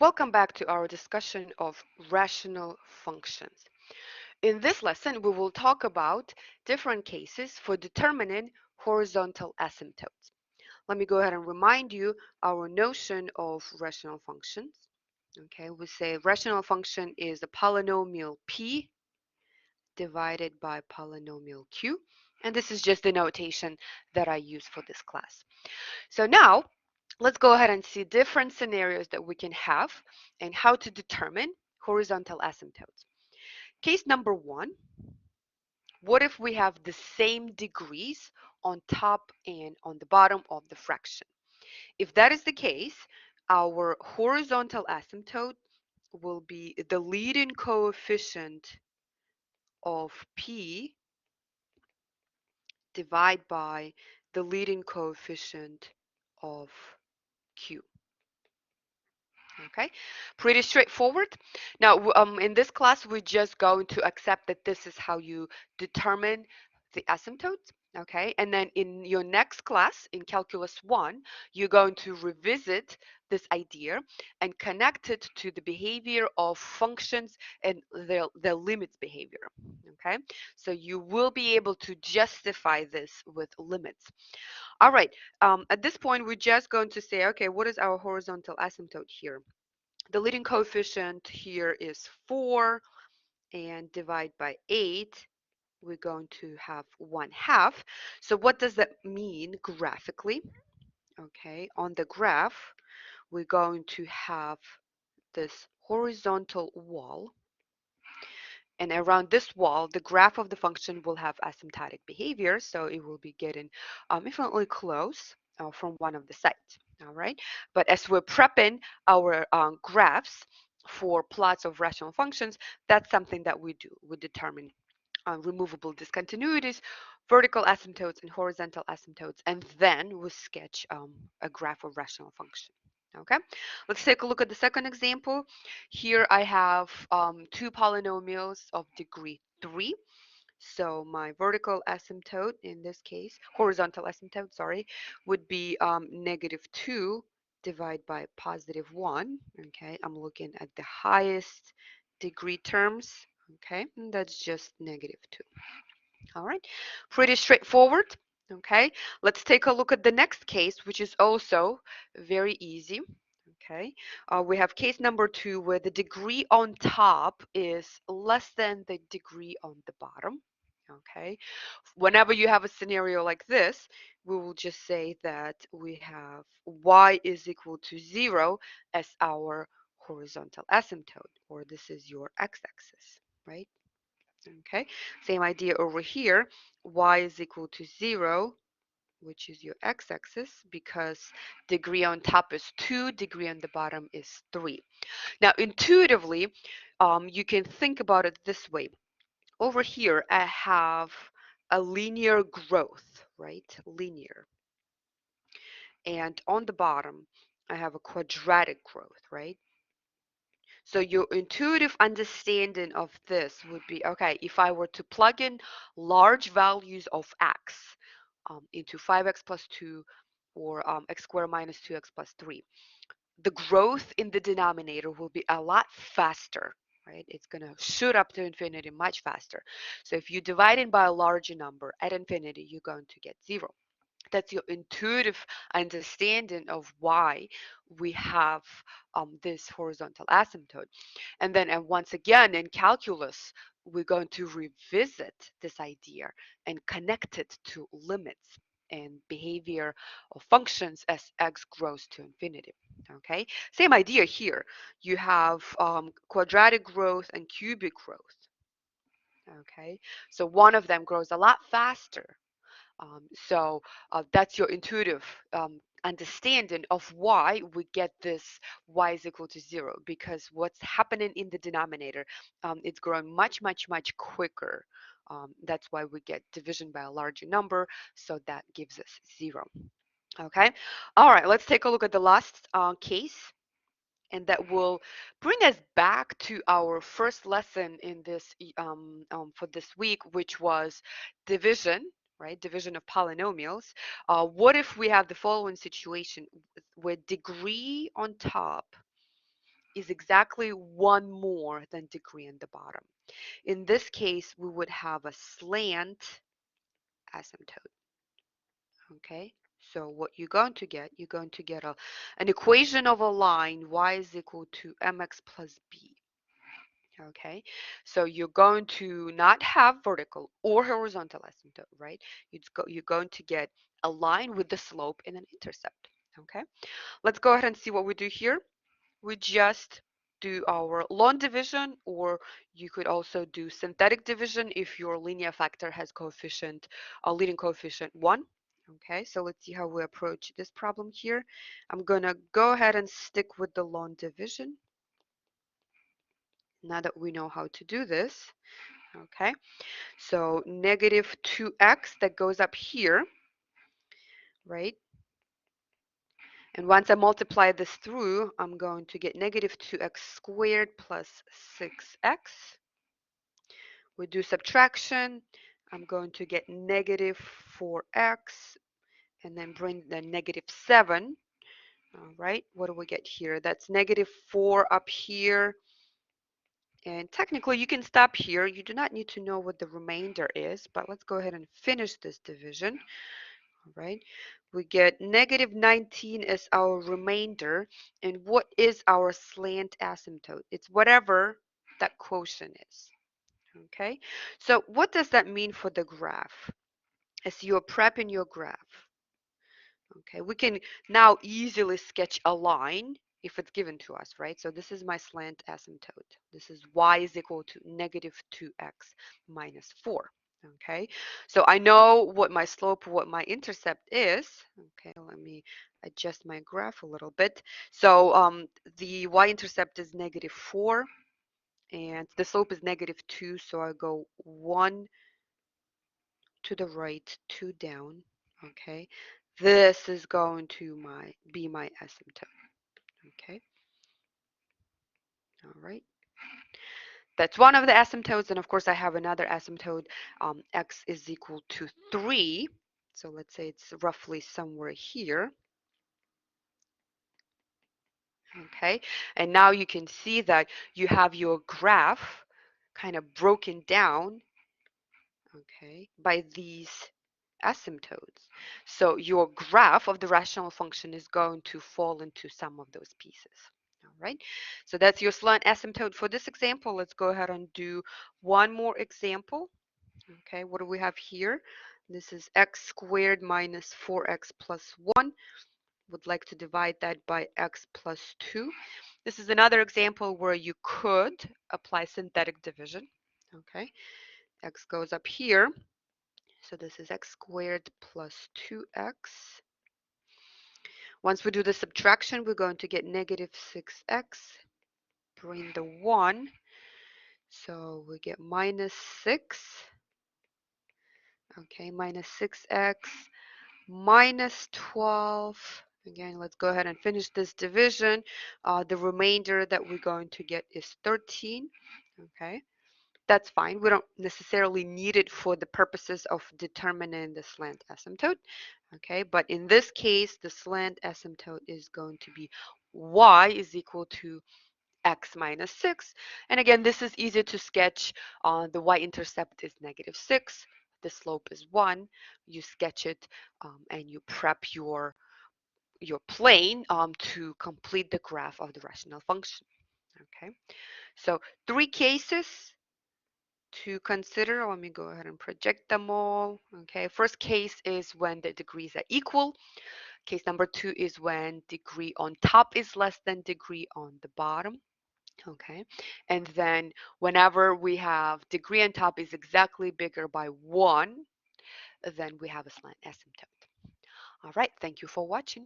Welcome back to our discussion of rational functions. In this lesson, we will talk about different cases for determining horizontal asymptotes. Let me go ahead and remind you our notion of rational functions. Okay, we say rational function is a polynomial p divided by polynomial q, and this is just the notation that I use for this class. So now let's go ahead and see different scenarios that we can have and how to determine horizontal asymptotes. Case number one, what if we have the same degrees on top and on the bottom of the fraction? If that is the case, our horizontal asymptote will be the leading coefficient of p divided by the leading coefficient of q. Okay, pretty straightforward. Now, in this class, we're just going to accept that this is how you determine the asymptotes. Okay, and then in your next class, in Calculus 1, you're going to revisit this idea and connect it to the behavior of functions and their limits behavior. Okay, so you will be able to justify this with limits. All right, at this point, we're just going to say, okay, what is our horizontal asymptote here? The leading coefficient here is 4, and divide by 8, we're going to have 1/2. So what does that mean graphically? Okay, on the graph, we're going to have this horizontal wall, and around this wall, the graph of the function will have asymptotic behavior, so it will be getting infinitely close from one of the sides. All right, but as we're prepping our graphs for plots of rational functions, that's something that we do. We determine removable discontinuities, vertical asymptotes, and horizontal asymptotes, and then we sketch a graph of rational function. Okay, let's take a look at the second example. Here I have two polynomials of degree 3. So my vertical asymptote, in this case, horizontal asymptote, sorry, would be -2 divided by +1. Okay, I'm looking at the highest degree terms. Okay, and that's just -2. All right, pretty straightforward. Okay, let's take a look at the next case, which is also very easy. Okay, we have case number 2 where the degree on top is less than the degree on the bottom. Okay, whenever you have a scenario like this, we will just say that we have y is equal to 0 as our horizontal asymptote, or this is your x-axis, right? Okay, same idea over here. Y is equal to 0, which is your x-axis, because degree on top is 2, degree on the bottom is 3. Now, intuitively, you can think about it this way. Over here, I have a linear growth, right? Linear. And on the bottom, I have a quadratic growth, right? So your intuitive understanding of this would be, okay, if I were to plug in large values of x into 5x plus 2 or x squared minus 2x plus 3, the growth in the denominator will be a lot faster, right? It's going to shoot up to infinity much faster. So if you divide it by a larger number at infinity, you're going to get 0. That's your intuitive understanding of why we have this horizontal asymptote. And then and once again in calculus, we're going to revisit this idea and connect it to limits and behavior of functions as x grows to infinity. Okay, same idea here. You have quadratic growth and cubic growth. Okay, so one of them grows a lot faster, so that's your intuitive understanding of why we get this y is equal to 0, because what's happening in the denominator, it's growing much, much, much quicker. That's why we get division by a larger number, so that gives us 0. Okay, all right, let's take a look at the last case, and that will bring us back to our first lesson in this for this week, which was division, right? Division of polynomials. What if we have the following situation where degree on top is exactly one more than degree in the bottom. In this case, we would have a slant asymptote. Okay, so what you're going to get an equation of a line y is equal to mx plus b. Okay, so you're going to not have vertical or horizontal asymptote, right? You're going to get a line with the slope and an intercept. Okay, let's go ahead and see what we do here. We just do our long division, or you could also do synthetic division if your linear factor has coefficient, a leading coefficient 1. Okay, so let's see how we approach this problem here. I'm gonna go ahead and stick with the long division now that we know how to do this. Okay, so negative 2x that goes up here, right? And once I multiply this through, I'm going to get negative 2x squared plus 6x. We do subtraction. I'm going to get negative 4x and then bring the negative 7. All right, what do we get here? That's negative 4 up here. And technically, you can stop here. You do not need to know what the remainder is, but let's go ahead and finish this division. All right, we get negative 19 as our remainder. And what is our slant asymptote? It's whatever that quotient is. Okay, so what does that mean for the graph? As you're prepping your graph, okay, we can now easily sketch a line if it's given to us, right? So this is my slant asymptote. This is y is equal to negative 2x minus 4. Okay, so I know what my slope, what my intercept is. Okay, let me adjust my graph a little bit. So the y-intercept is negative 4 and the slope is negative 2, so I go 1 to the right, 2 down. Okay, this is going to be my asymptote. Okay, all right. That's one of the asymptotes, and of course I have another asymptote, x is equal to 3. So let's say it's roughly somewhere here. Okay, and now you can see that you have your graph kind of broken down, okay, by these asymptotes. So your graph of the rational function is going to fall into some of those pieces. All right, so that's your slant asymptote for this example. Let's go ahead and do one more example. Okay, what do we have here? This is x squared minus 4x plus 1. Would like to divide that by x plus 2. This is another example where you could apply synthetic division. Okay, x goes up here. So this is x squared plus 2x. Once we do the subtraction, we're going to get negative 6x. Bring the 1. So we get minus 6. Okay, minus 6x minus 12. Again, let's go ahead and finish this division. The remainder that we're going to get is 13. Okay, that's fine. We don't necessarily need it for the purposes of determining the slant asymptote. Okay, but in this case, the slant asymptote is going to be y is equal to x minus 6. And again, this is easy to sketch. The y-intercept is negative 6. The slope is 1. You sketch it and you prep your plane to complete the graph of the rational function. Okay, so 3 cases to consider. Let me go ahead and project them all. Okay, first case is when the degrees are equal. Case number 2 is when degree on top is less than degree on the bottom. Okay, and then whenever we have degree on top is exactly bigger by 1, then we have a slant asymptote. All right, thank you for watching.